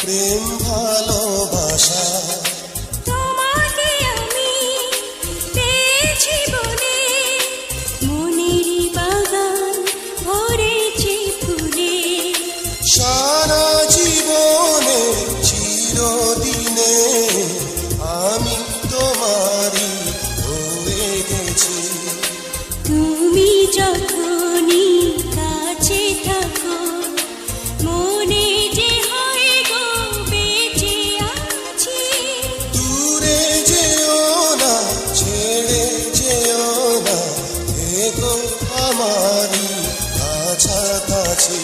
প্রেম ভালোবাসা তোমাকে আমি পেয়েছি বলে মনেরই বাগান ভরেছে ফুলে। সারা জীবনে চিরদিনে আমি তোমারই হয়ে গেছি। তুমি যখনই কাছে থাকো মনে যে হয় গো বেঁচে আছি। দূরে যেও না, ছেড়ে যেও না, থেকো আমারই কাছাকাছি।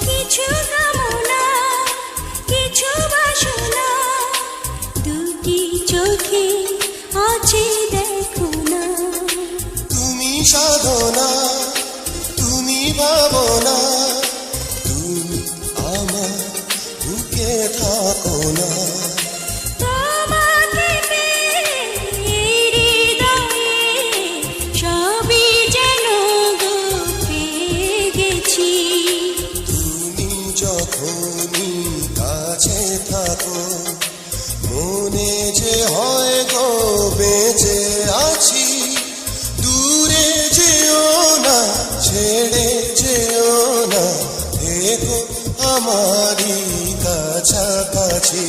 কিছু কামনা কিছু বাসনা দুটি চোখে আছে দেখো না। তুমি সাধনা, তুমি ভাবনা, তুমি আমার বুকে থাকো না। তোমাকে পেয়ে হৃদয়ে সবই যেন গো পেয়ে গেছি। তুমি যখনই কাছে থাকো মনে যে হয় গো বেঁচে আছি। দূরে যেও না, ছেড়ে যেও না, থেকো আমারই কাছাকাছি।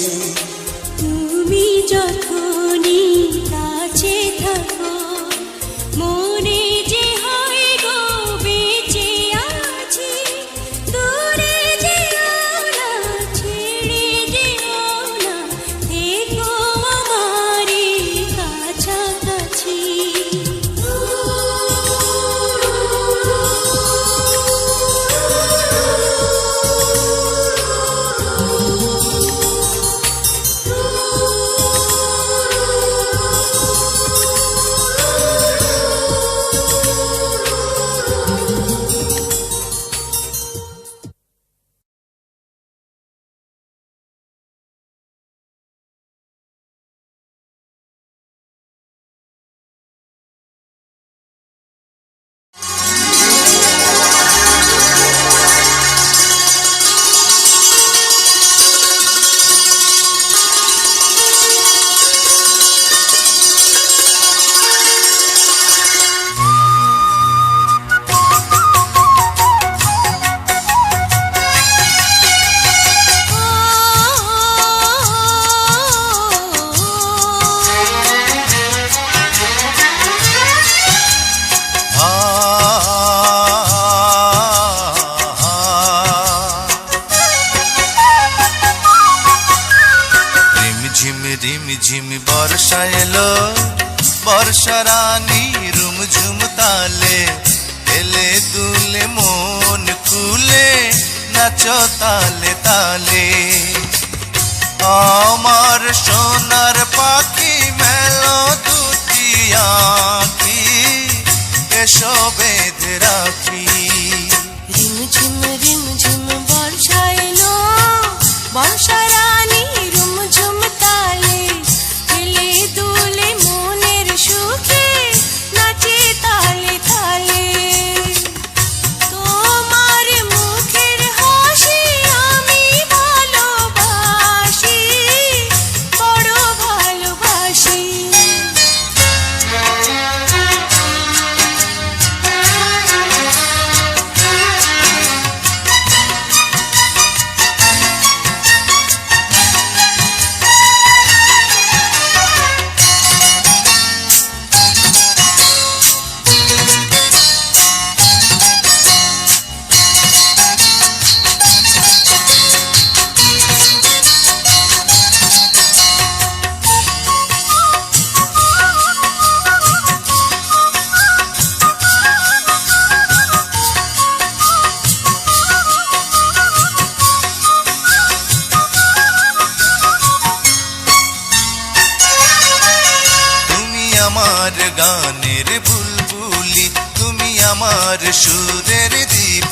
তুমি যখনই কাছে থাকো মনে যে হয় গো বেঁচে আছি। দূরে যেও না, ছেড়ে যেও না, থেকো আমারই কাছাকাছি। ঝিম বর্ষা এলো, বর্ষা রানী রুমঝুম তালে, এলে দুলে মন খুলে নাচো তালে তালে। আমার সোনার পাখি মেলো দুটি আঁখি, এসো বেঁধে রাখি। রিমঝিম বর্ষা এলো, বর্ষা রানী রুমঝুম তালে, হেলে দুলে মনের সুখে নাচে তালে তালে। তোমার মুখের হাসি আমি ভালোবাসি, বড় ভালোবাসি।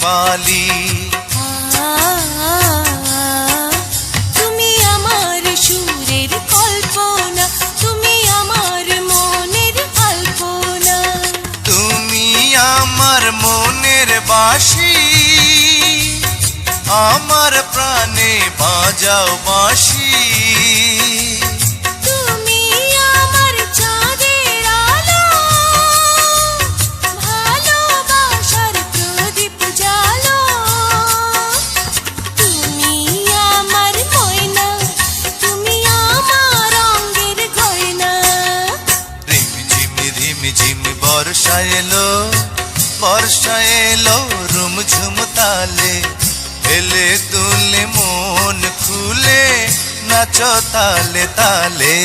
বালি। তুমি আমার সুরের কল্পনা, তুমি আমার মনের কল্পনা, তুমি আমার মনের বাঁশি, আমার প্রাণে বাজাও বাঁশি। তুমি আমার চাঁদের আলো, ভালোবাসার প্রদীপ জালো। তুমি আমার ময়না, তুমি আমার অঙ্গের গয়না। রিম ঝিম বর্ষা এলো, বর্ষা এলো রুমঝুম তালে, হেলে দুলে মন খুলে নাচো তালে তালে।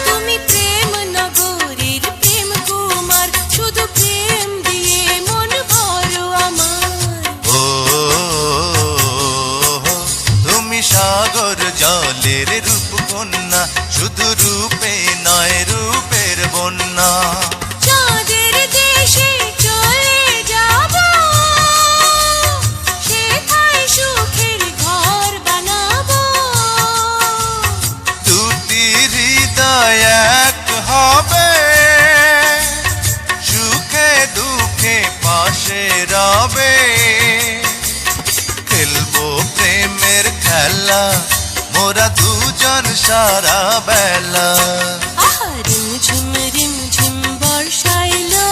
তুমি প্রেম নগরীর প্রেম কুমার, শুধু প্রেম দিয়ে মন ভরো আমার। ও তুমি সাগর জলের রূপ কন্যা, শুধু রূপে নয় রূপের বন্যা। চাঁদের দেশে চলে যাব, সেথায় সুখের ঘর বানাবো। দুটি হৃদয় এক হবে, সুখে দুঃখে পাশে রবে। খেলবো প্রেমের খেলা, মোরা দুজন সারা বেলা। আহা রিম ঝিম বর্ষা এলো,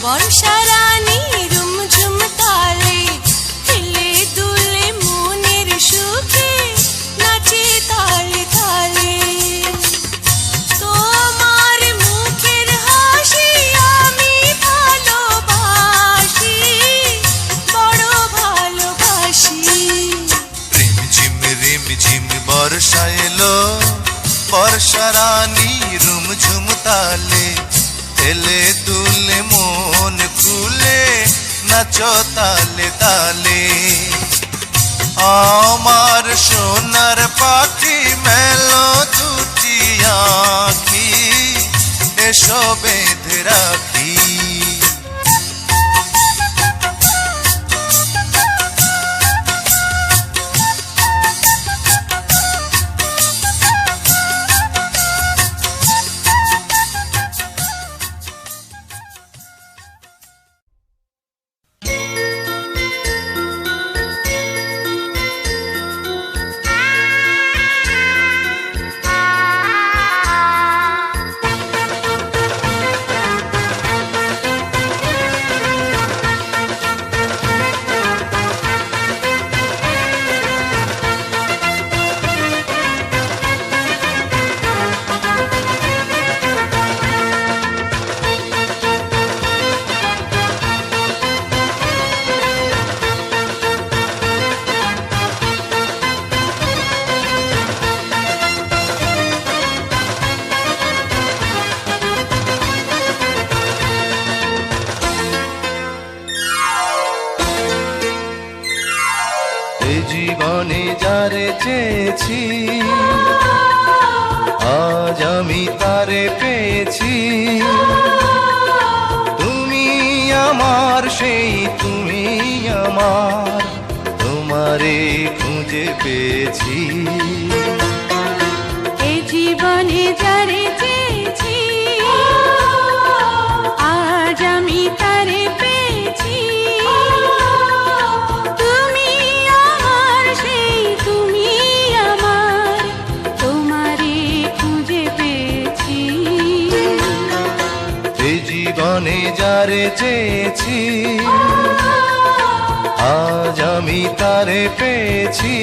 বর্ষা রানী রুমঝুম তালে, হেলে দুলে মনের সুখে নাচে তালে তালে। তোমার মুখের হাসি আমি ভালোবাসি, বড় ভালোবাসি। রিম ঝিম বর্ষা এলো, বর্ষা রানী রুমঝুম তালে, হেলে দুলে মন খুলে নাচো তালে তালে। আমার সোনার পাখি মেলো দুটি আঁখি, এসো বেঁধে রাখি। জীবনে যারে চেয়েছি, আজ আমি তারে পেয়েছি। তুমি আমার সেই তুমি আমার, তোমারে খুঁজে পেয়েছি। এ জীবনে যারে চেয়েছি, আজ আমি তারে পেয়েছি। তুমি আমার সেই তুমি আমার, তোমারে খুঁজে পেয়েছি। জীবনে যারে চেয়েছি আজ আমি তারে পেয়েছি।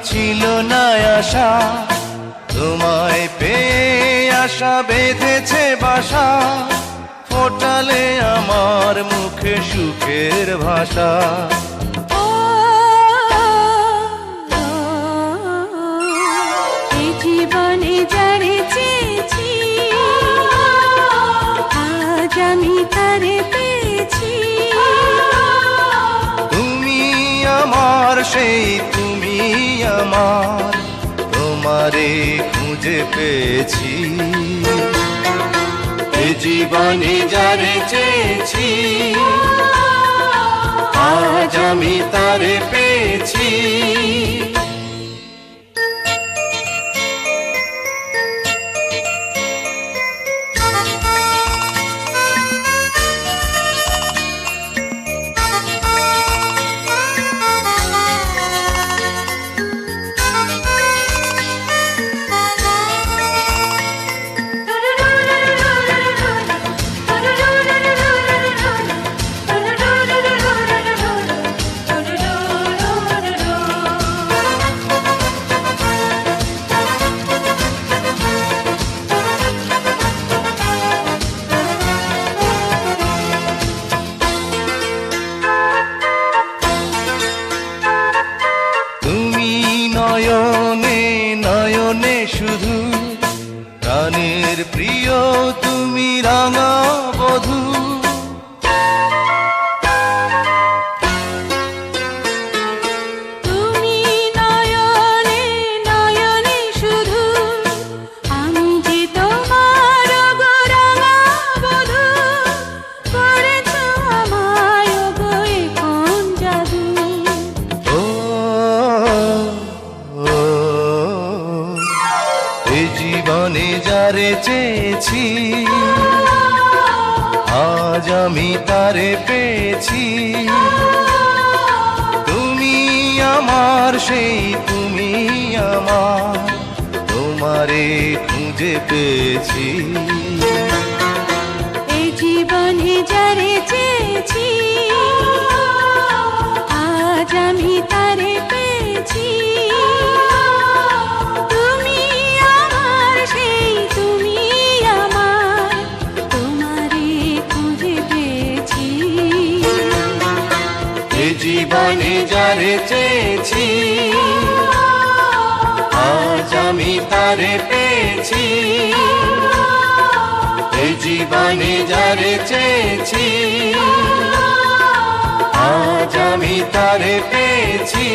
ছিল না আশা তোমায় পেয়ে আশা বেঁধেছে বাসা, ফোটালে আমার মুখে সুখের ভাষা। এই জীবনে যারে চেয়েছি আজ আমি তারে পেয়েছি। তুমি আমার সেই তুমি আমার, তোমারে খুঁজে পেয়েছি। এ জীবনে যারে চেয়েছি আজ আমি তারে পেয়েছি। নয়নে নয়নে শুধু প্রাণের প্রিয় তুমি রাঙা বধূ। তুমি নয়নে নয়নে শুধু, আমি যে তোমার গো রাঙা বধূ। করেছ আমায় গো এ কোন জাদু। এ জীবনে যারে চেয়েছি আজ আমি তারে পেয়েছি। তুমি আমার সেই তুমি আমার, তোমারে খুঁজে পেয়েছি। এই জীবনে যারে চেয়েছি আজ আমি তারে পেয়েছি। তুমি আমার সেই তুমি আমার, তোমারে খুঁজে পেয়েছি। এ জীবনে যারে চেয়েছি আজ আমি তারে পেয়েছি। এই জীবনে যারে চেয়েছি আজ আমি তারে পেয়েছি।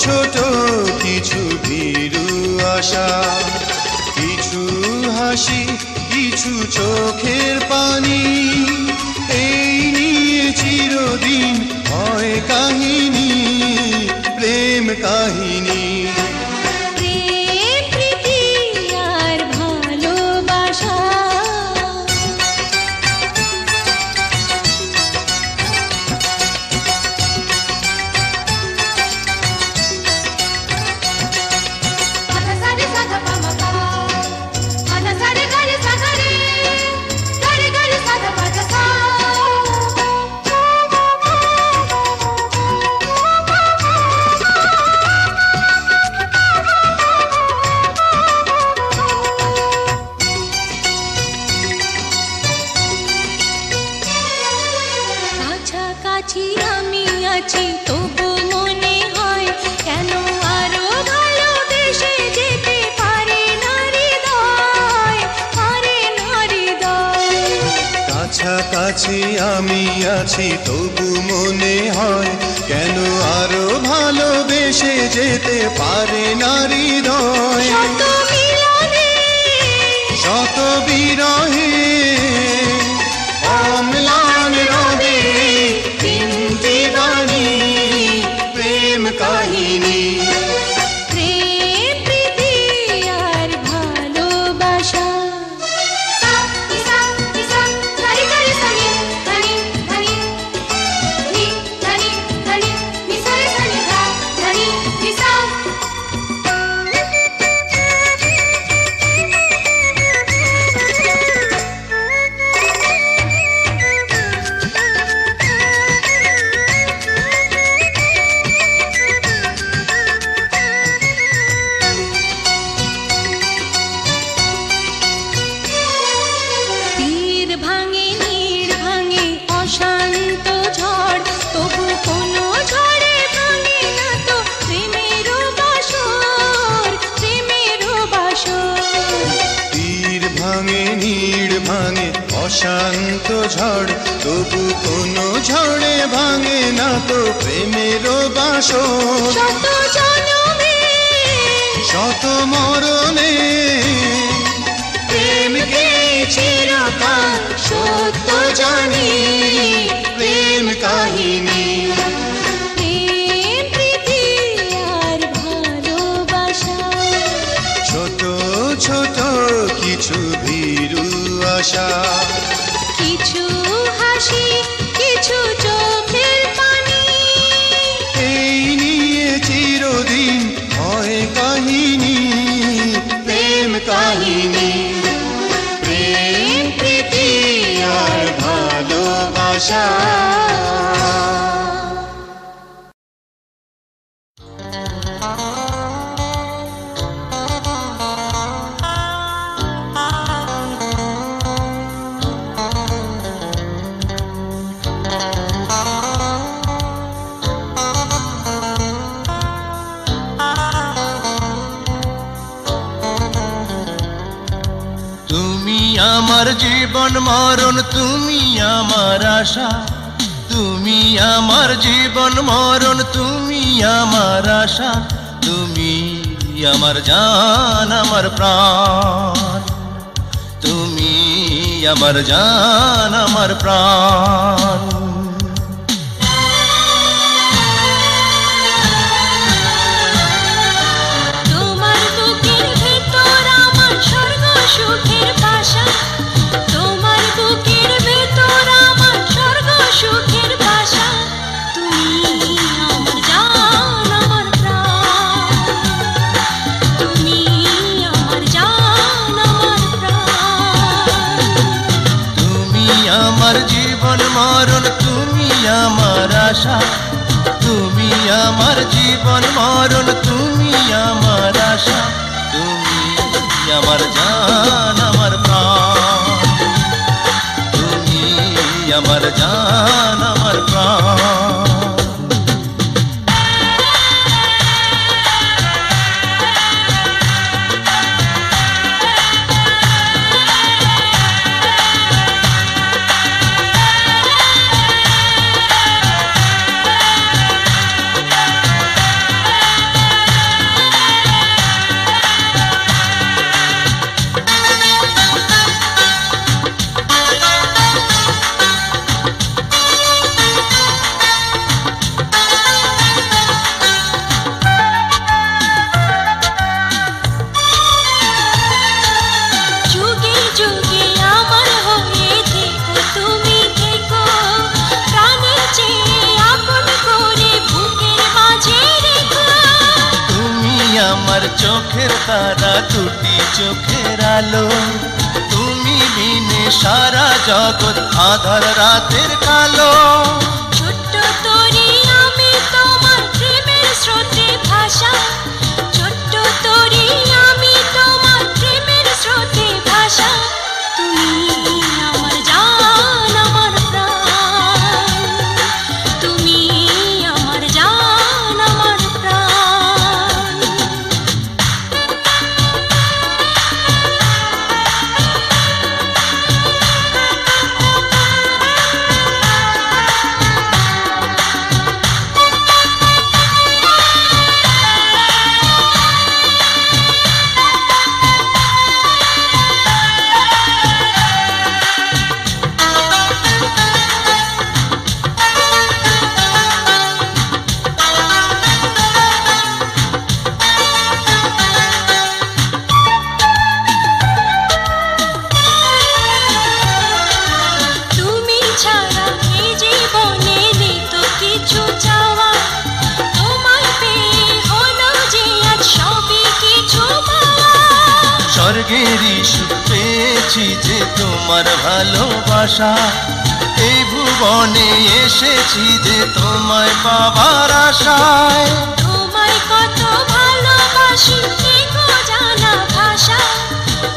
ছোট কিছু ভীরু আশা, কিছু হাসি, কিছু চোখের পানি, এই নিয়ে চিরদিন হয় কাহিনী, প্রেম কাহিনী। প্রেম প্রীতি আর ভালোবাসা, কাছাকাছি আমি আছি তবু মনে হয় কেন আরো ভালোবেসে যেতে পারে না হৃদয়, পারে না হৃদয়। কাছাকাছি আমি আছি তবু মনে হয় কেন আরো ভালোবেসে যেতে পারে না হৃদয়। শত মিলনে শত বিরহে অম্লান রবে তিনটি বাণী, প্রেম কাহিনী। প্রেম প্রীতি আর ভালোবাসা। তীর ভাঙে নীড় ভাঙে অশান্ত ঝড়, তবু কোনো ঝড়ে ভাঙে না তো প্রেমের বাসর, প্রেমের বাসর। তীর ভাঙে নীড় ভাঙে অশান্ত ঝড়, তবু কোনো ঝড়ে ভাঙে না তো প্রেমের বাসর। শত জনমে শত মরণে প্রেমকে চিরকাল সত্য জানি, প্রেম কাহিনী। প্রেম প্রীতি আর ভালোবাসা, ছোট ছোট কিছু ভীরু আশা, কিছু হাসি, কিছু চোখের পানি, এই নিয়ে চিরদিন হয় কাহিনী, প্রেম কাহিনী। প্রেম প্রীতি আর ভালোবাসা। তুমি আমার জীবন মরণ, তুমি আমার আশা, তুমি আমার জীবন মরণ, তুমি আমার আশা, তুমি আমার জান আমার প্রাণ, তুমি আমার জান আমার প্রাণ। তোমার বুকের ভেতর আমার স্বর্গ সুখের বাসা, তোমার বুকের ভেতর আমার স্বর্গ সুখের বাসা, তুমি আমার জান আমার প্রাণ, তুমি আমার জান আমার প্রাণ। তুমি আমার জীবন মরণ, তুমি আমার আশা, তুমি আমার জীবন মরণ, তুমি আমার আশা, তুমি আমার জান আমার প্রাণ, তুমি আমার জান আমার প্রাণ। আমার চোখের তারা দুটি চোখের আলো তুমি বিনে সারা জগৎ আধার রাতের কালো ছোট্ট তরি আমি তোমার প্রেমের স্রোতে ভাসা ছোট্ট তরি আমি তোমার প্রেমের স্রোতে ভাসা তুমি আমার জান আমার প্রাণ তুমি আমার জান আমার প্রাণ তুমি ছাড়া এই জীবনে নেই তো কিছু চাওয়া তোমায় পেয়ে হলো যে আজ সবই কিছু পাওয়া স্বর্গেরই সুখ পেয়েছি যে তোমার ভালোবাসা এই ভুবনে এসেছি যে তোমায় পাবার আশায় তোমায় কত ভালোবাসি দেখো জানা ভাষা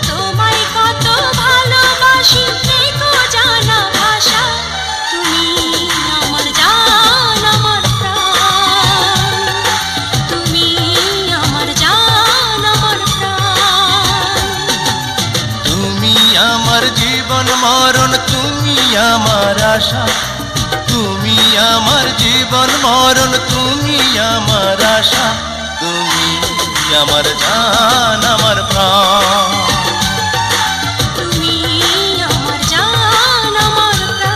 তোমায় কত ভালোবাসি দেখো জানা ভাষা তুমি আমার জান আমার প্রাণ তুমি আমার জান আমার প্রাণ তুমি আমার জীবন মরণ তুমি আমার আশা তুমি আমার জীবন মরণ তুমি আমার আশা তুমি আমার জান আমার প্রাণ তুমি আমার জান আমার প্রাণ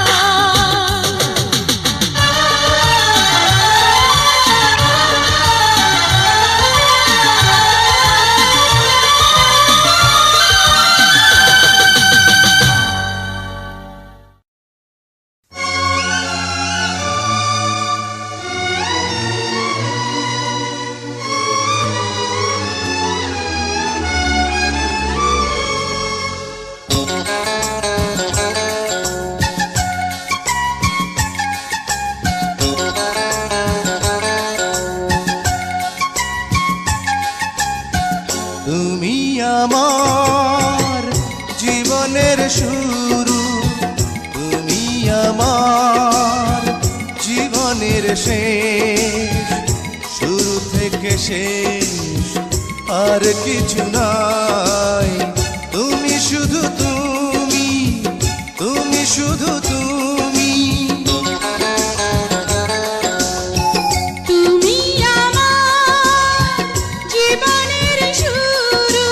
তুমি আমার জীবনের শুরু তুমি আমার জীবনের শেষ শুরু থেকে শেষ আর কিছু নাই তুমি শুধু তুমি তুমি শুধু তুমি তুমি আমার জীবনের শুরু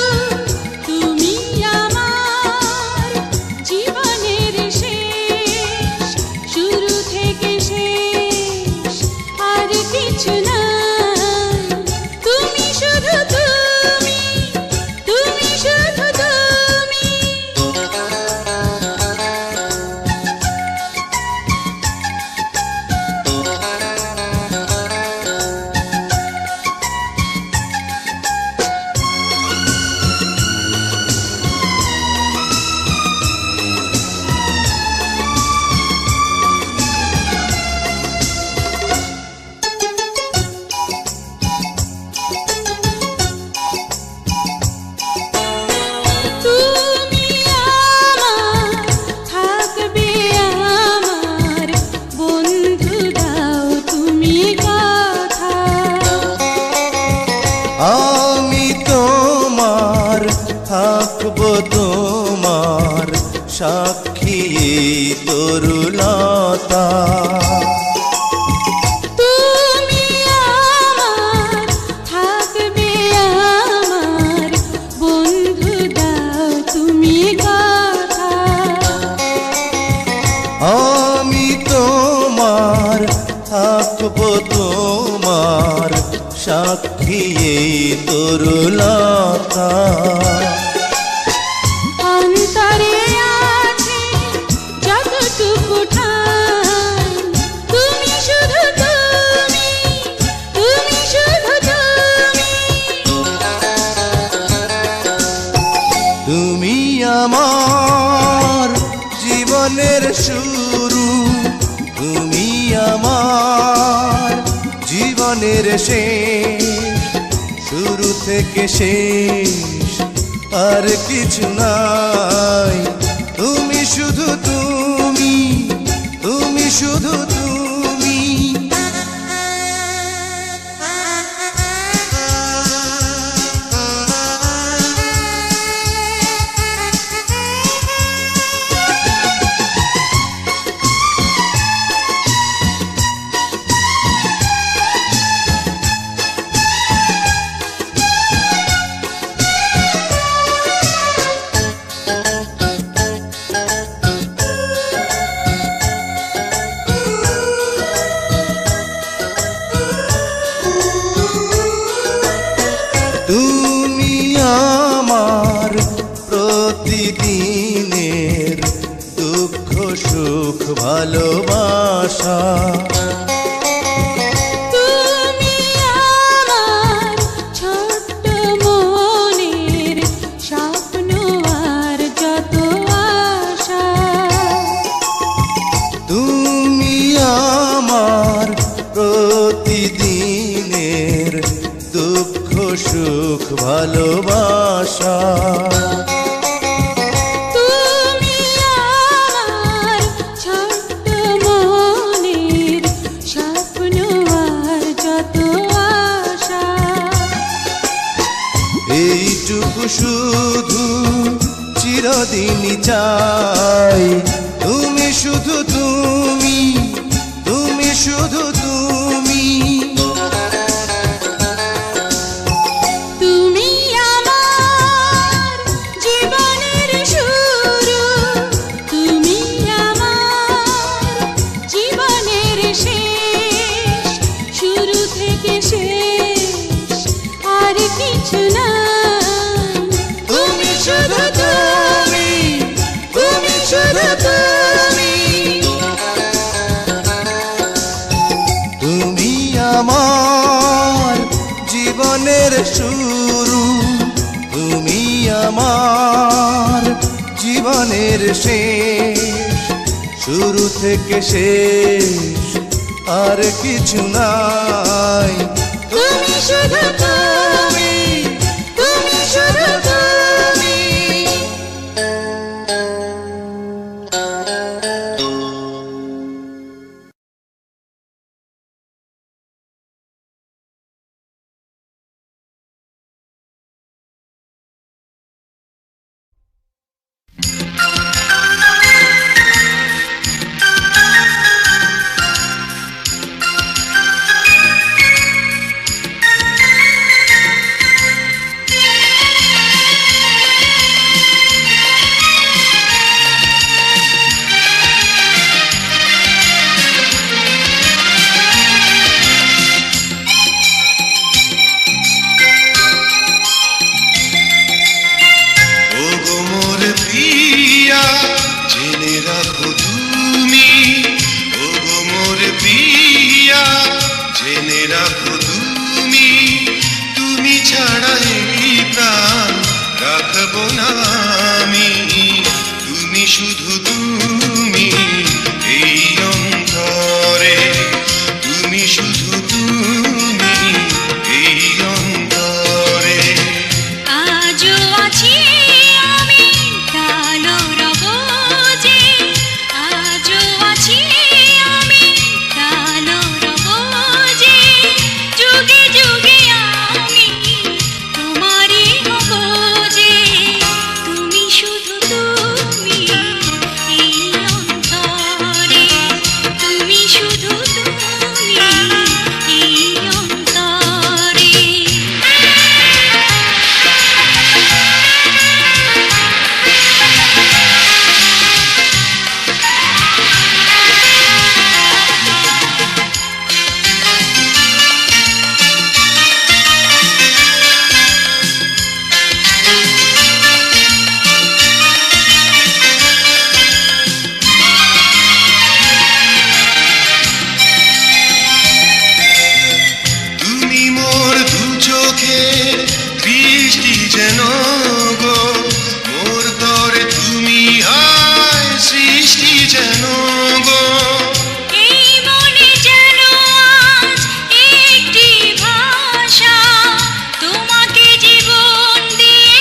তুমি আমার জীবনের শেষ শুরু থেকে শেষ আর কিছু না তুমি শুধু তুমি তুমি শুধু তুমি তুমি আমার থাকবে আমার বন্ধু দাও তুমি কথা আমি তোমার থাকবো তোমার সাক্ষী তরুলতা তুমি আমার থাকবে আমার বন্ধু দাও তুমি কথা আমি তোমার থাকবো তোমার সাক্ষী তরুলতা অন্তরে আছে যতটুকু ঠাই তুমি শুধু তুমি তুমি শুধু তুমি আমার জীবনের শুরু, তুমি আমার জীবনের শেষ, শুরু থেকে শেষ আর কিছু নাই। তুমি শুধু তুমি, তুমি শুধু তুমি। তুমি আমার প্রতিদিনের দুঃখ সুখ ভালোবাসা, তুমি আমার ছোট্ট মনের স্বপ্ন আর যত আশা। তুমি আমার প্রতিদিনের দুঃখ সুখ ভালোবাসা। তুমি আমার ছোট্ট মনের স্বপ্ন আর যত আশা। এইটুকু শুধু চিরদিনই চাই, তুমি শুধু তুমি, তুমি শুধু তুমি। তুমি আমার জীবনের শুরু, তুমি আমার জীবনের শেষ, শুরু থেকে শেষ আর কিছু নাই। তুমি শুধু তুমি, তুমি শুধু তুমি। তুমি আমার জীবনের শুরু, তুমি আমার জীবনের শেষ, শুরু থেকে শেষ আর কিছু নাই। তুমি শুধু তুমি, তুমি শুধু তুমি। শুধু তুমি এই অন্তরে, তুমি শুধু তুমি এই অন্তরে। আজও আছি আমি কালো রব যে, আজও আছি আমি কালো রব যে, যুগে যুগে আমি তোমারই হব যে। তুমি শুধু তুমি এই অন্তরে, তুমি শুধু তুমি এই অন্তরে। তুমি মোর দু চোখে দৃষ্টি যেন গো, মোর তরে যেন গো এই মনে যেন আজ একটি ভাষা, তোমাকে জীবন দিয়ে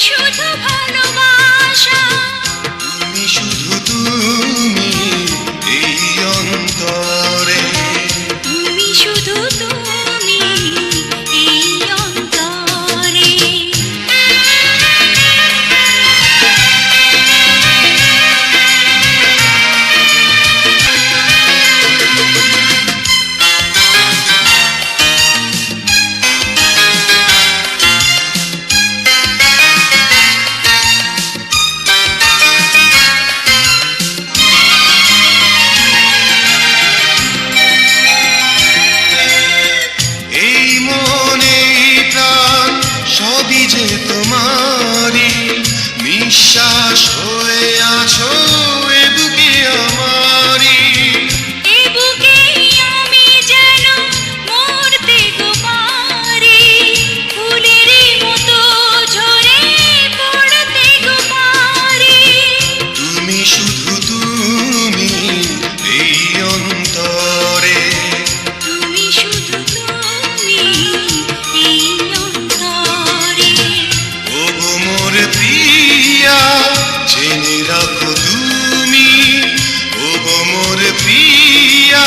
শুধু ভালোবাসা। তুমি শুধু তুমি এই অন্তরে, তুমি শুধু তুমি এই অন্তরে। এই মনে প্রাণ সবই যে তোমারই, নিঃশ্বাস হয়ে আছো এ বুকে আমারই। এ বুকে আমি যেন মরতে গো পারি, ফুলের মতো ঝরে পড়তে গো পারি। তুমি শুধু তুমি এই অন্তরে, তুমি শুধু তুমি এই অন্তরে। ও গো মোর প্রিয়া জেনে রাখো তুমি, ও গো মোর প্রিয়া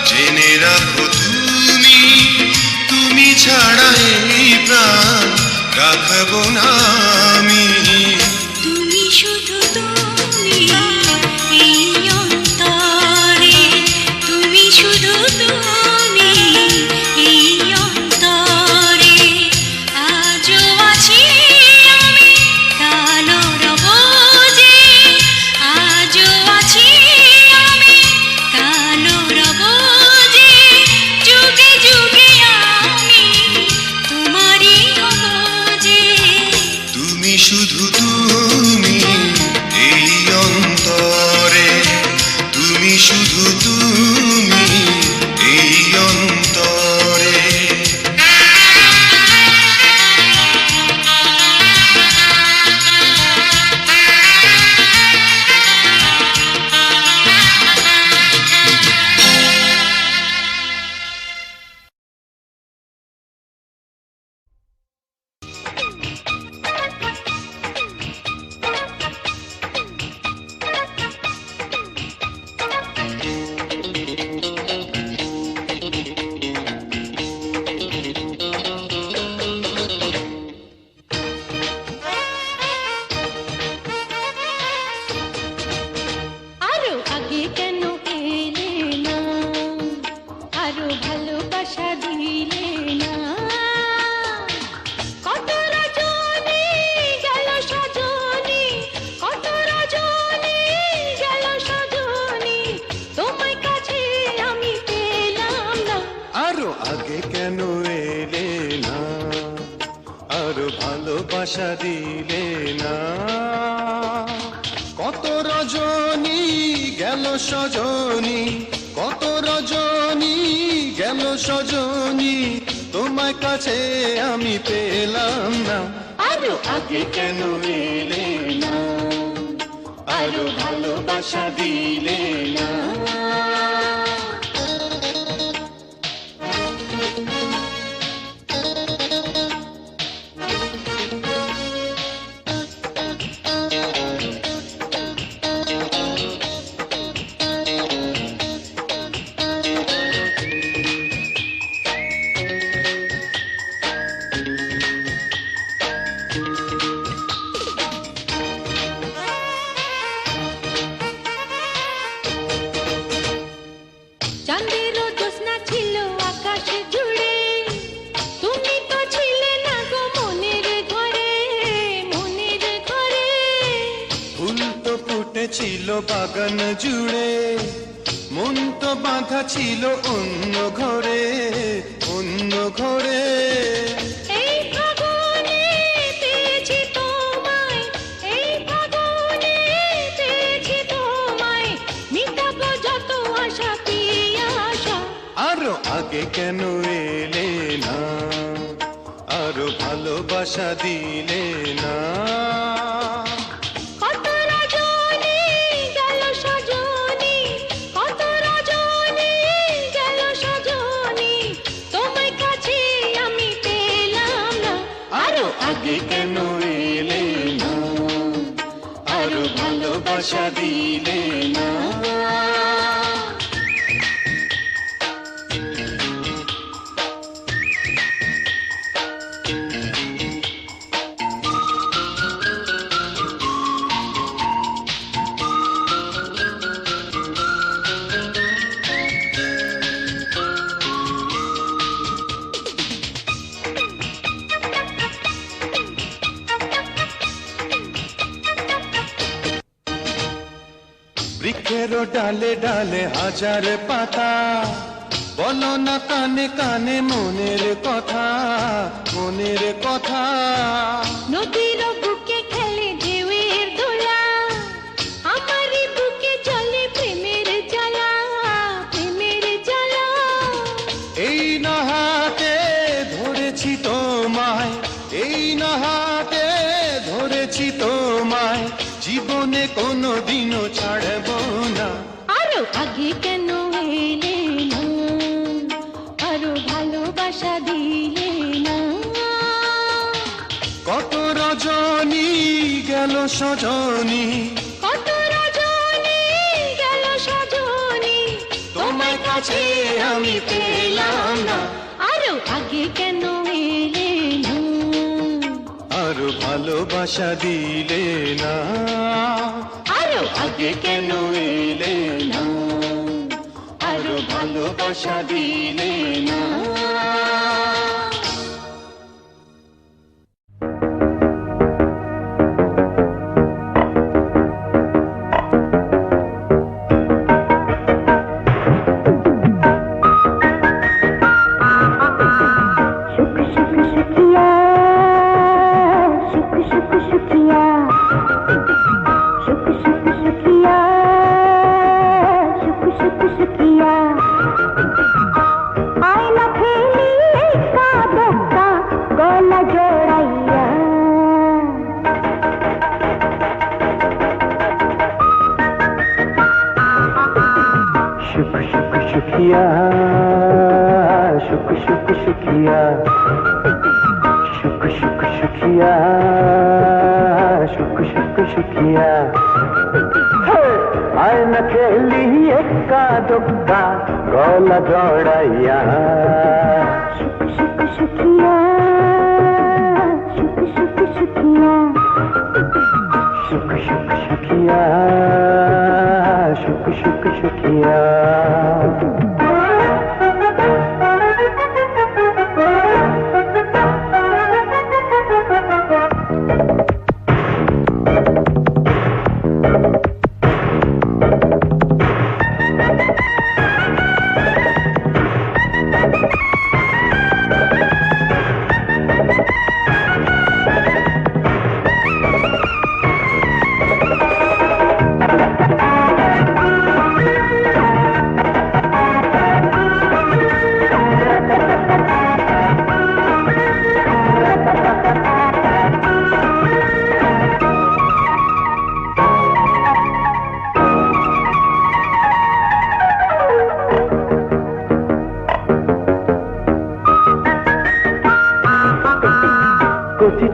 জেনে রাখো তুমি, তুমি ছাড়া এই প্রাণ রাখবো না আমি। তুমি শুধু তুমি এই অন্তরে, তুমি শুধু তুমি এই অন্তরে। আজও আছি আমি, কালও রব যে, আজও আছি আমি, কালও রব যে, যুগে যুগে আমি তোমারই হব যে। তুমি শুধু তুমি এই অন্তরে, তুমি শুধু তুমি এই অন্তরে। আরো আগে কেন এলে না, আরো ভালোবাসা দিলে না। কত রজনী গেল সজনী, কত রজনী গেল সজনী, তোমায় কাছে আমি পেলাম না। আরো আগে কেন এলে না, আরো ভালোবাসা দিলে না। কত রজনী গেল সজনী, কত রজনী গেল সজনী, তোমার কাছে আমি পেলাম না। আরো আগে কেন এলে না, আরো ভালোবাসা দিলে না। চাঁদেরও জ্যোৎস্না ছিল আকাশে জুড়ে, তুমি তো ছিলে না গো মনের ঘরে, মনের ঘরে। ফুল তো ফুটেছিল বাগান জুড়ে, মন তো বাঁধা ছিল অন্য ঘরে, অন্য ঘরে। এই ফাগুনে পেয়েছি তোমায়, এই ফাগুনে পেয়েছি তোমায়, মিটাবো যত আশা পিয়াসা। আরো আগে কেন এলে না, আরো ভালোবাসা দিলে না। কত রজনী গেল সজনী, আগে কেন এলে না, আরো ভালোবাসা দিলে না। বৃক্ষের ডালে ডালে হাজার পাতা, বলো না কানে কানে মনের কথা, মনের কথা। নদীর বুকে খেলে ঢেউয়ের দোলা, আমারই বুকে চলে প্রেমের জ্বালা, প্রেমের জ্বালা। এই না হাতে ধরেছি তোমায়, এই না হাতে ধরেছি তোমায়, জীবনে কোনোদিনও ছাড়ব না। আরো আগে কেন এলে না, আরো ভালোবাসা দিলে না। কত রজনী গেল সজনী, কত রজনী গেল সজনী, তোমার কাছে আমি পেলাম না। আরো আগে কেন এলে না, আরো ভালোবাসা দিলে না। আরো আগে কেন এলে না, আরো ভালোবাসা দিলে না। शुक्रिया शुक्र शुक्र शुक्रिया शुक्र शुक्र शुक्रिया शुक्र शुक्र शुक्रिया आय न खेली एक्का दुक्का गोला जोड़ैया शुक्र शुक्र शुक्रिया शुक्र शुक्र शुक्रिया शुक्र शुक्र शुक्रिया शुक्र शुक्र शुक्रिया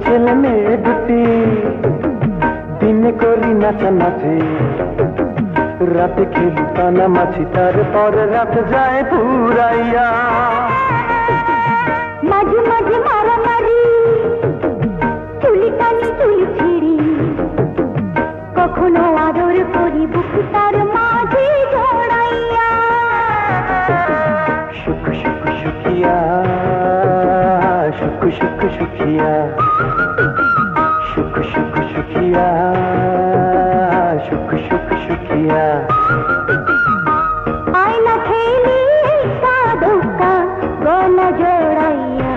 ছেলে মেয়ে দুটি দিনে করি নাচানাচি রাতে খেলি কানামাছি তারপরে রাত যায় পুরাইয়া মাঝে মাঝে মারামারি চুলি টানি চুলি ছিড়ি কখনো আদর করি বুক তার মাঝে জড়াইয়া শুক্র শুক্র শুকিয়া শুক্র শুক্র শুকিয়া शुक्र शुक्र शुक्रिया शुक्र शुक्र शुक्रिया आईना खेली साधुका गोला जोड़ैया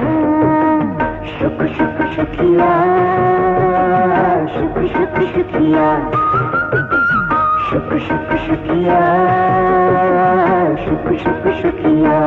शुक्र शुक्र शुक्रिया शुक्र शुक्र शुक्रिया शुक्र शुक्र शुक्रिया शुक्र शुक्र शुक्रिया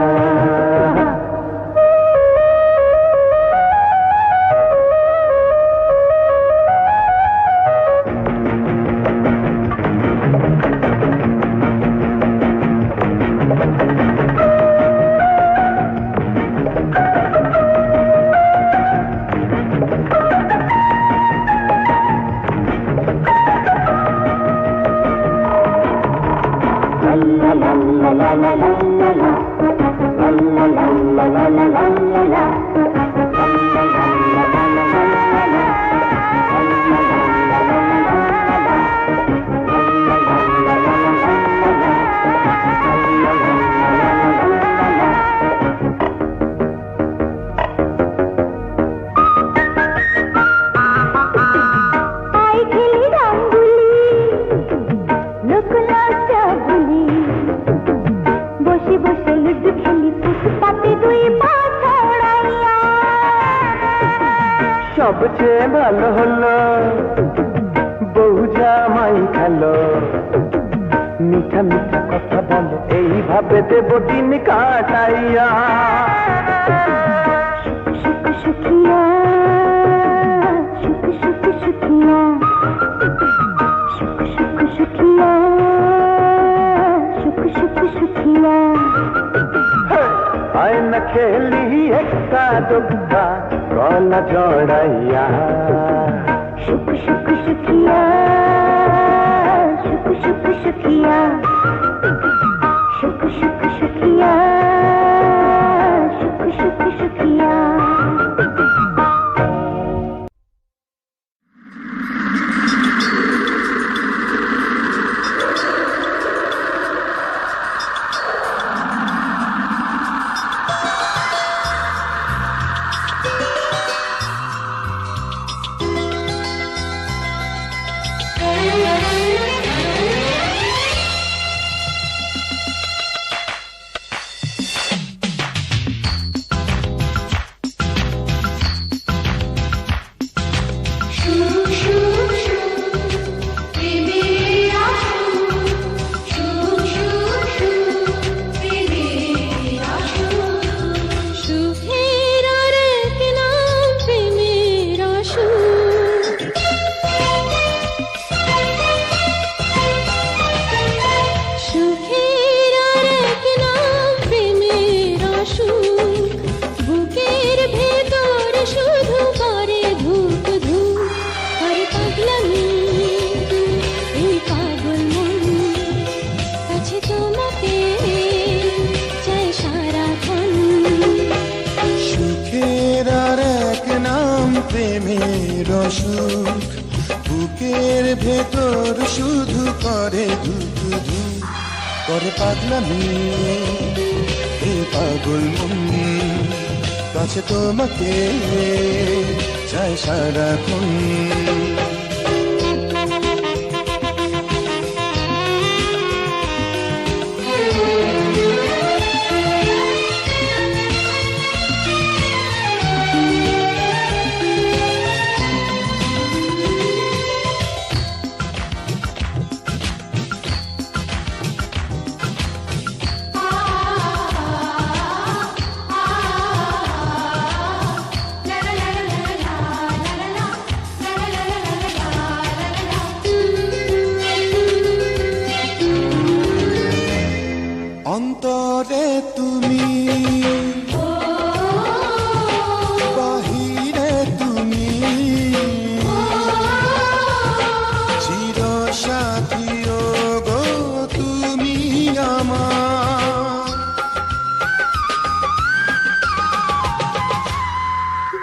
সবচেয়ে ভালো হলো বউ জামাই খেলো, মিঠা মিঠা কথা বলো, এইভাবে দেব দিন কাটাইয়া। সুখ সুখ সুখিয়া, সুখ সুখ সুখিয়া, সুখ সুখ সুখিয়া, সুখ সুখ সুখিয়া। আয়না খেলি একটা দুঃখা গলা জড়াইয়া। সুখ সুখ সুখিয়া, সুখ সুখ সুখিয়া, সুখ সুখ সুখিয়া, সুখ সুখ সুখিয়া। প্রেমের অসুখ বুকের ভেতর শুধু করে ধুক ধুক করে পাগলামি এ পাগল মন কাছে তোমাকে চাই সারাক্ষণ। অন্তরে তুমি বাহিরে তুমি চির সাথী গো তুমি আমার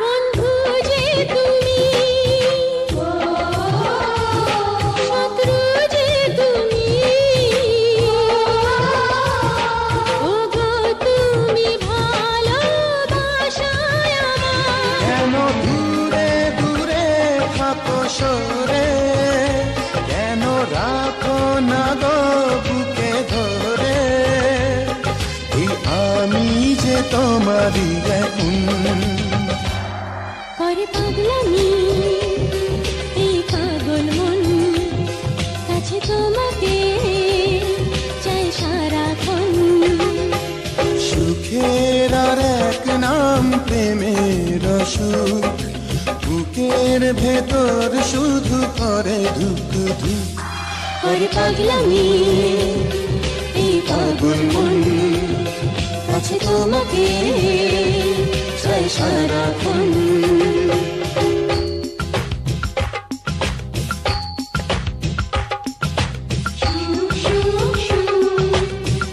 বন্ধু যে তুমি শত্রু যে তুমি সরে কেন রাখো না গো বুকে ধরে এই আমি যে তোমারই করে পাগলামি এই পাগল মন কাছে তোমাকে চাই সারাক্ষণ। সুখের আর এক নাম প্রেমের সুখ বুকের ভেতর শুধু করে ধুক ধুক করে পাগলামি এই পাগল মন কাছে তোমাকে চাই সারাক্ষণ।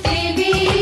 Baby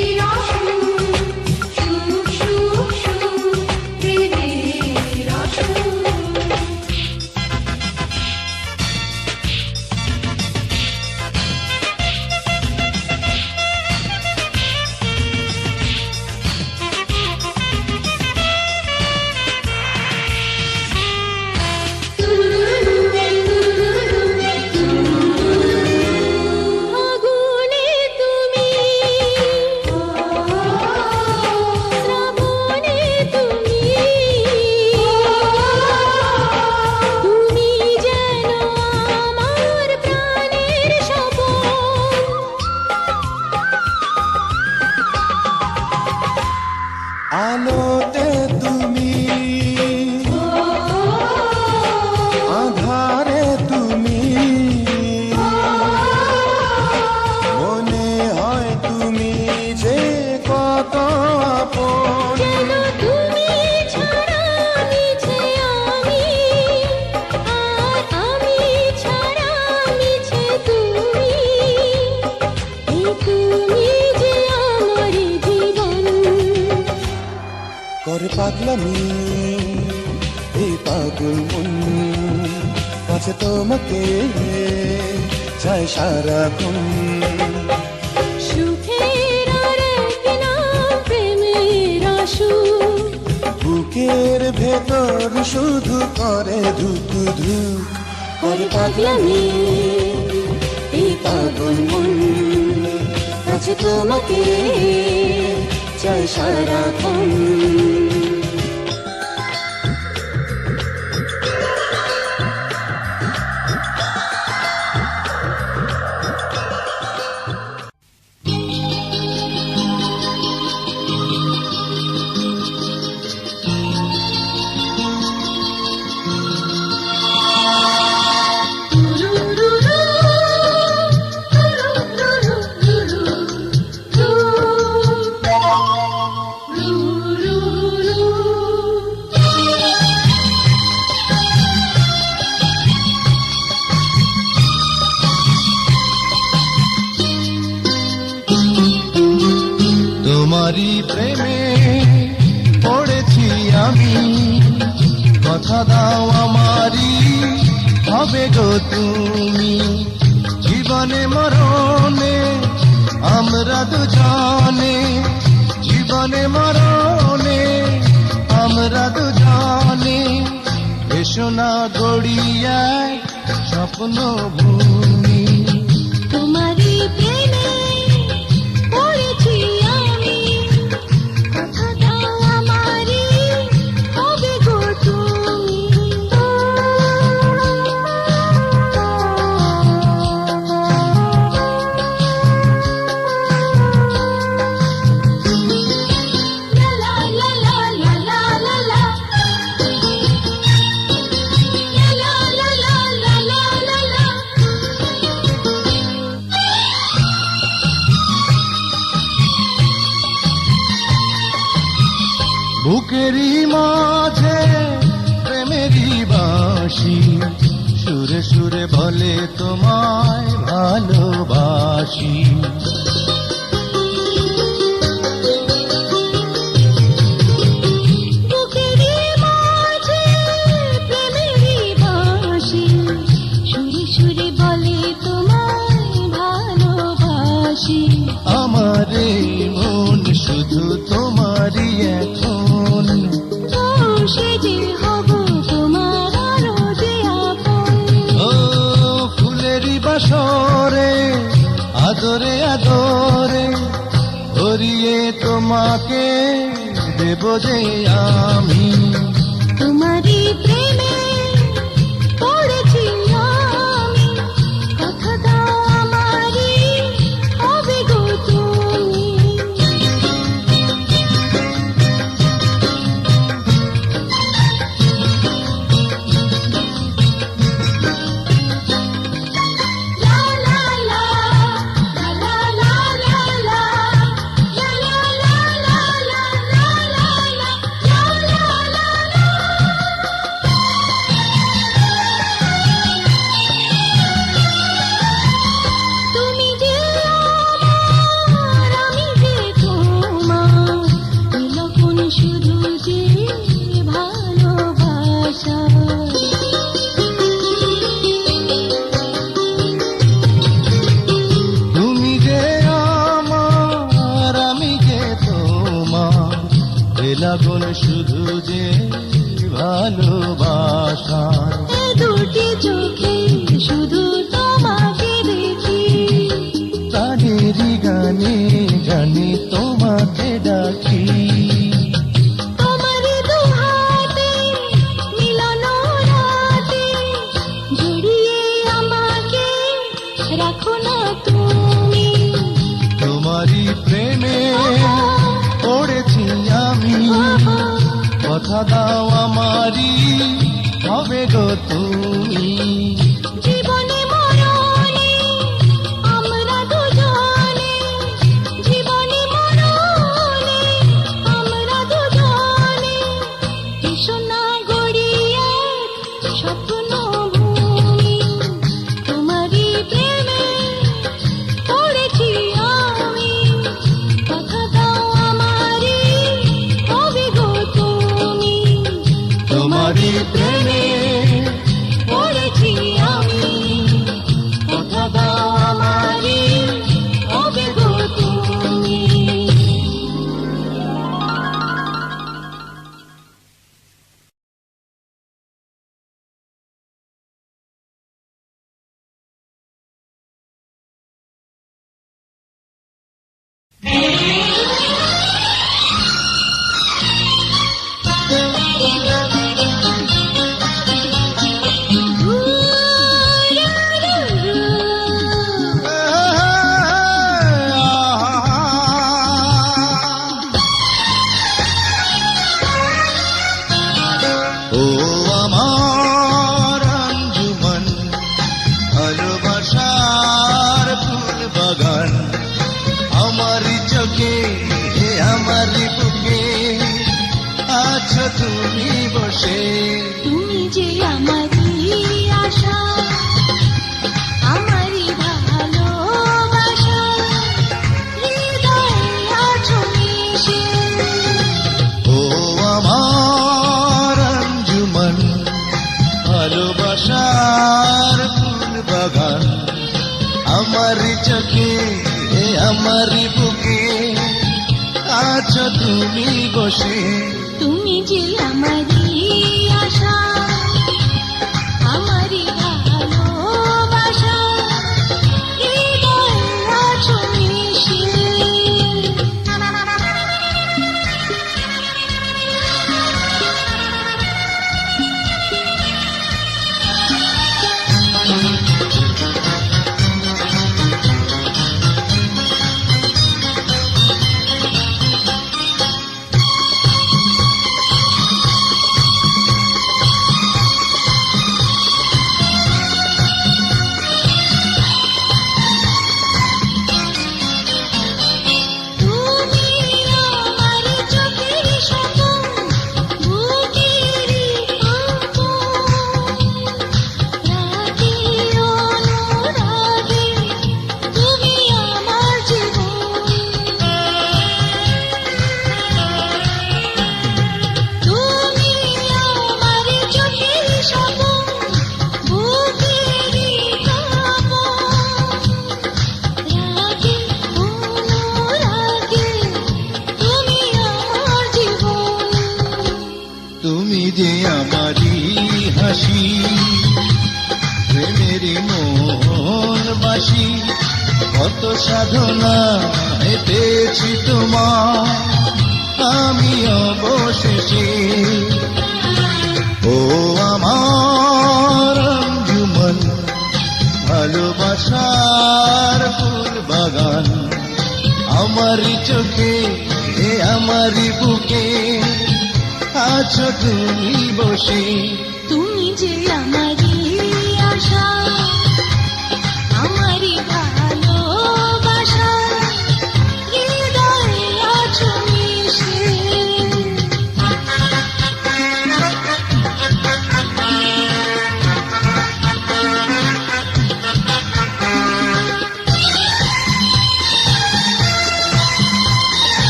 পাগলামি এই পাগল মন কাছে তোমাকে চাই সারাক্ষণ সুখের আরেক নাম প্রেমের আসুর বুকের ভেতর শুধু করে ধুক ধুক করে পাগলামি এই পাগল মন কাছে তোমাকে চাই সারাক্ষণ তোমারই প্রেমে পড়েছি আমি কথা দাও আমারই হবে গো তুমি জীবনে মরণে আমরা দুজনে জীবনে মরণে আমরা দুজনে এসো না গড়িয়ায় স্বপ্ন ভূমি তোমারই প্রেমে পড়েছি আমি কথা দাও আমারই হবে গো তুমি লা লা লা লা লা লা লা লা লা লা লা লা লা বুকেরই মাঝে প্রেমেরই বাঁশি সুরে সুরে বলে তোমায় ভালোবাসি বুকেরই মাঝে প্রেমেরই বাঁশি সুরে সুরে বলে তোমায় ভালোবাসি আমার এই মন শুধু তোমারই এখন বসে যে হব তোমার আরো যে আপন ও ফুলেরই বাসরে আদরে আদরে ভরিয়ে তোমাকে দেব যে আমি তোমারই প্রেমে পড়েছি আমি কথা দাও আমারই হবে গো তুমি লা লা লা লা লা লা লা লা লা লা লা লা লা লা লা লা তুমি যে আমার আমি যে তোমার এরকম শুধু যে ভালোবাসা তুমি যে আমার আমি যে তোমার এ লাগুন শুধু যে ভালোবাসা এ দুটি চোখে শুধু তোমাকে দেখি প্রাণেরই গানে গানে তোমাকে ডাকি তোমারই দু হাতে মিলানো রাতে জড়িয়ে আমাকে রাখো না তুমি তোমারই প্রেমে পড়েছি আমি কথা দাও আমারই হবে গো তুমি জীবনে মরণে আমরা দুজনে জীবনে মরণে আমরা দুজনে এসো না গড়িয়ে স্বপ্ন ভূমি তোমারই প্রেমে পড়েছি আমি কথা দাও আমারই হবে গো তুমি তোমারই প্রেমে পড়েছি আমি, কথা দাও আমারই হবে গো তুমি। ও আমার আঞ্জুমান, ভালোবাসার ফুল বাগান, আমারই চোখে আমারই বুকে আছো তুমি বসে। তুমি যে আমারই আশা, আমারই ভালোবাসা, হৃদয়ে আছো মিশে। ও আমার আঞ্জুমান, ভালোবাসার ফুল বাগান, আমারই চোখে আমারই বুকে আছো তুমি বসে। তুমি যে আমারই আশা, আমারই ভালোবাসা, হৃদয়ে আছো মিশে। তুমি আমার চোখের স্বপন, বুকেরই আপন, রাগে অনুরাগে তুমি আমার জীবন। তুমি আমার চোখের স্বপন, বুকেরই আপন, রাগে অনুরাগে তুমি আমার জীবন। তুমি যে আমারই হাসি, প্রেমেরই মন বাসি, কত সাধনা হেঁটেছি তোমার আমি অবশেষে। ও আমার আঞ্জুমান, ভালোবাসার ফুল বাগান, আমারই চোখে আমারই বুকে আছো তুমি বসে। তুমি যে আমারই আশা, আমারই ভালোবাসা, হৃদয়ে আছো মিশে।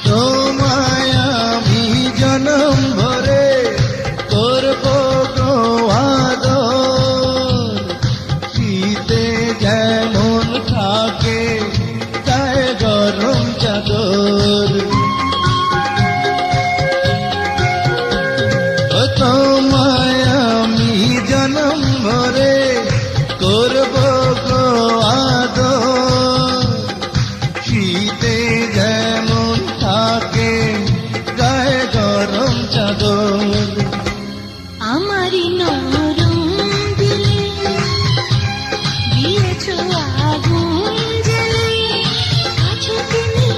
তোমায় আমি জনম ভরে করব গো আদর, শীতে যেমন থাকে গায়ে গরম চাদর। ও তোমায় আমি জনম ভরে করব গো আদর, শীতে যেমন থাকে গায়ে গরম চাদর। আমারই নরম দিলে দিয়েছো আগুন জ্বেলে, আছো তুমি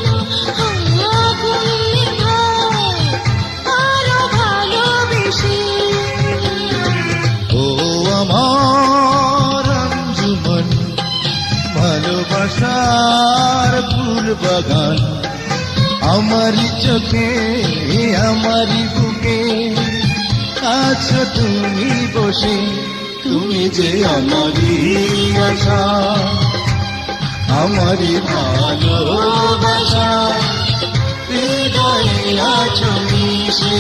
আগুন নেভাও আরো ভালোবেসে। ও আমার আঞ্জুমান, ভালোবাসার ফুল বাগান, আমারই চোখে আমারই বুকে আছো তুমি বসে। তুমি যে আমারই আশা, আমারই ভালোবাসা হৃদয়ে আছো মিশে।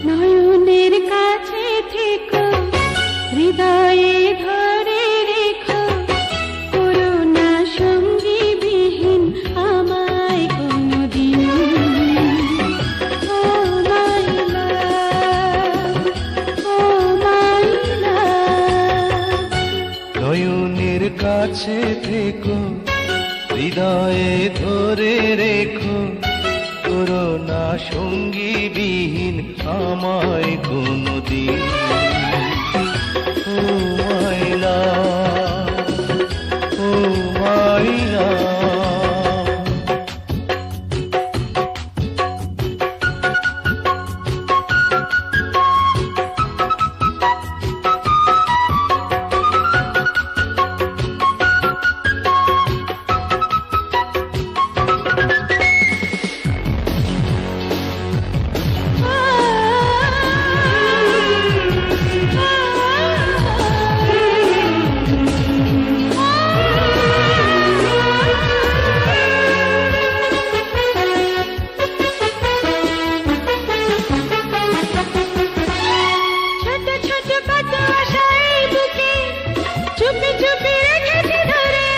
নয়নের কাছে থেকো, হৃদয়ে ধরে রেখো, করোনা সঙ্গী বিহীন আমায় কোনদিন। ও মাই লাভ, ও মাই লাভ। নয়নের কাছে থেকো, হৃদয়ে ধরে রেখো, করোনা সঙ্গী বিহীন আমায় কোনদিন। ও মাইলা, ও মাইলা। ছোট ছোট কত আশা এই বুকে, চুপি চুপি রেখেছি ধরে।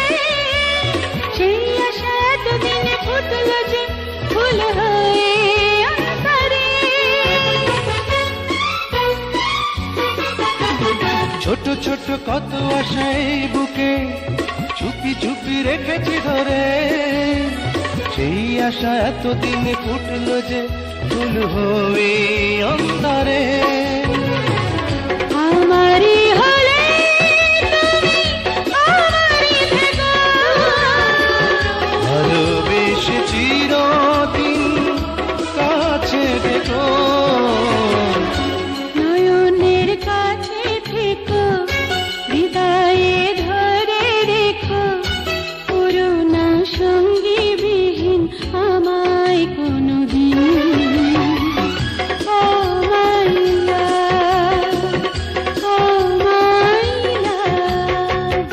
সেই আশা এতদিনে ফুটলো যে ফুল হয়ে অন্তরে। ছোট ছোট কত আশা এই বুকে, চুপি চুপি রেখেছি ধরে। সেই আশা এতদিনে ফুটলো যে ফুল হয়ে অন্তরে। আমারই হলে তুমি, আমারই থেকো। ভালোবেসে চিরদিন কাছে দেখো। নয়নের কাছে থেকো, হৃদয়ে ধরে রেখো, করোনা সঙ্গী বিহীন আমায় কোনদিন। ও মাই লাভ, ও মাই লাভ।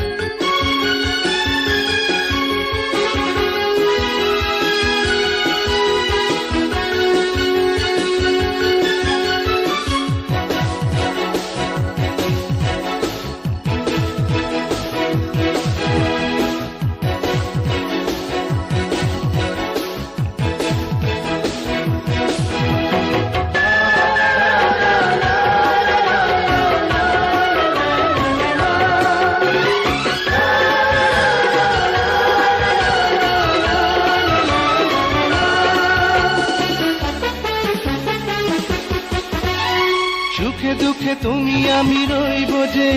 সুখে দুঃখে তুমি আমি রইব যে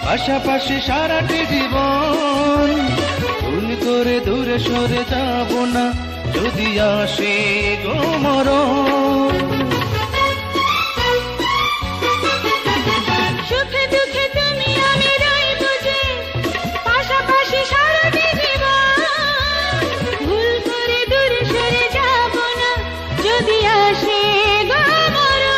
পাশাপাশি সারাটি জীবন। ভুল করে দূরে সরে যাব না যদি আসে গো মরণ। সুখে দুঃখে তুমি আমি রইব যে পাশাপাশি সারাটি জীবন। ভুল করে দূরে সরে যাব না যদি আসে গো মরণ।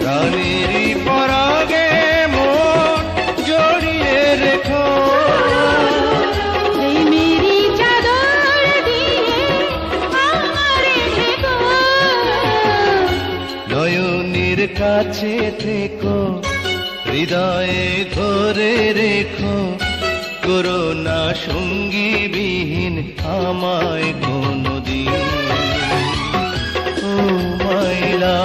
প্রাণেরই পরাগে মন জড়িয়ে রেখো। প্রেমেরই চাদর দিয়ে আমারে ঢেকো। নয়নের কাছে থেকো, হৃদয়ে ধরে রেখো, করোনা সঙ্গী বিহীন আমায় কোনদিন। ও মাইলা।